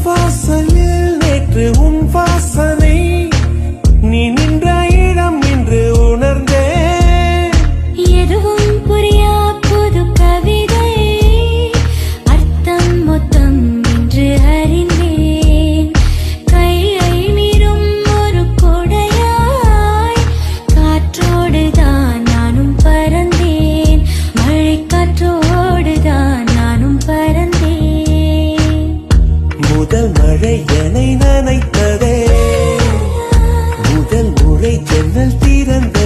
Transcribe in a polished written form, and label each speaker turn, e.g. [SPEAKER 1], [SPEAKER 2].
[SPEAKER 1] வாசலில் நேற்று உன் வாசனை நீ நின்ற இடம் என்று உணர்ந்தேன்.
[SPEAKER 2] எதுவும் புரியா புது கவிதை அர்த்தம் மொத்தம் என்று அறிந்தேன். கையை மீறும் ஒரு கொடையாய் காற்றோடுதான் நானும் பறந்தேன். மழை காற்றோடுதான் நானும் பறந்தேன்.
[SPEAKER 1] முதல் மழை என்னை நனைத்ததே, முதல் முறை ஜன்னல் திறந்த